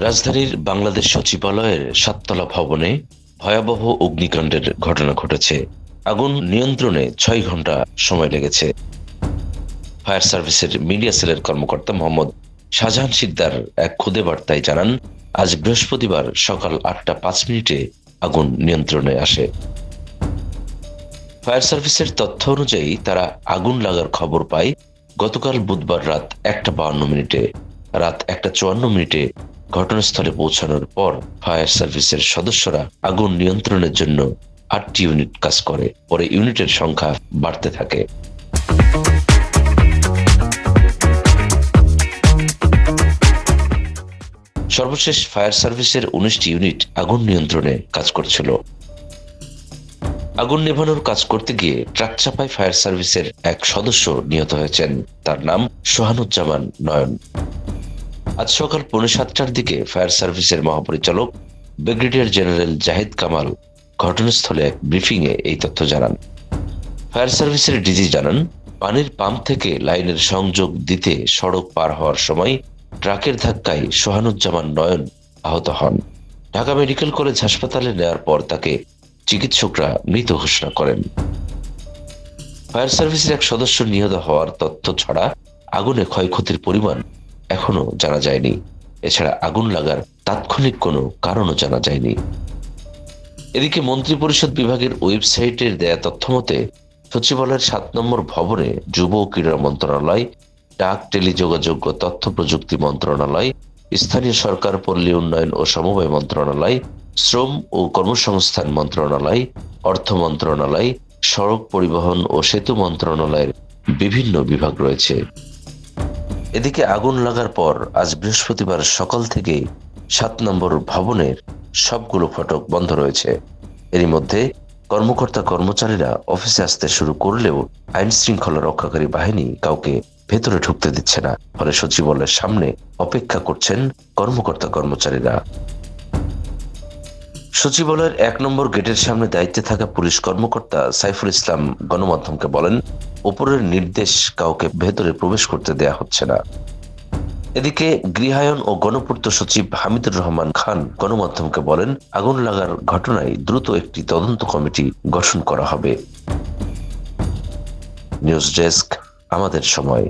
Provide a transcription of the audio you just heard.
রাজধানীর বাংলাদেশ সচিবালয়ের ৭ তলা ভবনে ভয়াবহ অগ্নিকাণ্ডের ঘটনা ঘটেছে। আগুন নিয়ন্ত্রণে ৬ ঘন্টা সময় লেগেছে। ফায়ার সার্ভিসের মিডিয়া সেলের কর্মকর্তা মোহাম্মদ শাহজাহান সিকদার এক খুদে বার্তায় জানান, আজ বৃহস্পতিবার সকাল ৮টা ৫ মিনিটে আগুন নিয়ন্ত্রণে আসে। ফায়ার সার্ভিসের তথ্য অনুযায়ী তারা আগুন লাগার খবর পায় গতকাল বুধবার রাত ১টা ৫২ মিনিটে। রাত ১টা ৫৪ মিনিটে ঘটনাস্থলে পৌঁছানোর পর ফায়ার সার্ভিসের সদস্যরা আগুন নিয়ন্ত্রণের জন্য ৮টি ইউনিট কাজ করে। পরে ইউনিটের সংখ্যা বাড়তে থাকে। সর্বশেষ ফায়ার সার্ভিসের ১৯টি ইউনিট আগুন নিয়ন্ত্রণে কাজ করছিল। আগুন নেভানোর কাজ করতে গিয়ে ট্রাক চাপায় ফায়ার সার্ভিসের এক সদস্য নিহত হয়েছেন। তার নাম সোহানুজ্জামান নয়ন। আজ সকাল ৭:৩০টার দিকে ফায়ার সার্ভিসের মহাপরিচালক ব্রিগেডিয়ার জেনারেল জাহিদ কামাল ঘটনাস্থলে এক ব্রিফিংয়ে এই তথ্য জানান। ফায়ার সার্ভিসের ডিজি জানান, পানির পাম্প থেকে লাইনের সংযোগ দিতে সড়ক পার হওয়ার সময় ট্রাকের ধাক্কায় সোহানুজ্জামান নয়ন আহত হন। ঢাকা মেডিকেল কলেজ হাসপাতালে নেওয়ার পর তাকে চিকিৎসকরা মৃত ঘোষণা করেন। ফায়ার সার্ভিসের এক সদস্য নিহত হওয়ার তথ্য ছাড়া আগুনে ক্ষয়ক্ষতির পরিমাণ এখনো জানা যায়নি। এছাড়া আগুন লাগার তাৎক্ষণিক কোনো কারণও জানা যায়নি। এদিকে মন্ত্রিপরিষদ বিভাগের ওয়েবসাইটের দেয়া তথ্য মতে সচিবালয়ের ৭ নম্বর ভবনে যুব ও ক্রীড়া মন্ত্রণালয়, ডাক, টেলিযোগাযোগ ও তথ্য প্রযুক্তি মন্ত্রণালয়, স্থানীয় সরকার, পল্লী উন্নয়ন ও সমবায় মন্ত্রণালয়, শ্রম ও কর্মসংস্থান মন্ত্রণালয়, অর্থ মন্ত্রণালয়, সড়ক পরিবহন ও সেতু মন্ত্রণালয়ের বিভিন্ন বিভাগ রয়েছে। এদিকে আগুন লাগার পর আজ বৃহস্পতিবার সকাল থেকে ৭ নম্বর ভবনের সবগুলো ফটক বন্ধ রয়েছে। এরই মধ্যে কর্মকর্তা কর্মচারীরা অফিসে আসতে শুরু করলেও আইন শৃঙ্খলা রক্ষাকারী বাহিনী কাউকে ভেতরে ঢুকতে দিচ্ছে না। ফলে সচিবালয়ের সামনে অপেক্ষা করছেন কর্মকর্তা কর্মচারীরা। সচিবালয়ের ১ নম্বর গেটের সামনে দায়িত্বে থাকা পুলিশ কর্মকর্তা সাইফুল ইসলাম গণমাধ্যমকে বলেন, উপরের নির্দেশ কাউকে ভেতরে প্রবেশ করতে দেয়া হচ্ছে না। এদিকে গৃহায়ন ও গণপূর্ত সচিব হামিদুর রহমান খান গণমাধ্যমকে বলেন, আগুন লাগার ঘটনায় দ্রুত একটি তদন্ত কমিটি গঠন করা হবে। নিউজ ডেস্ক, আমাদের সময়।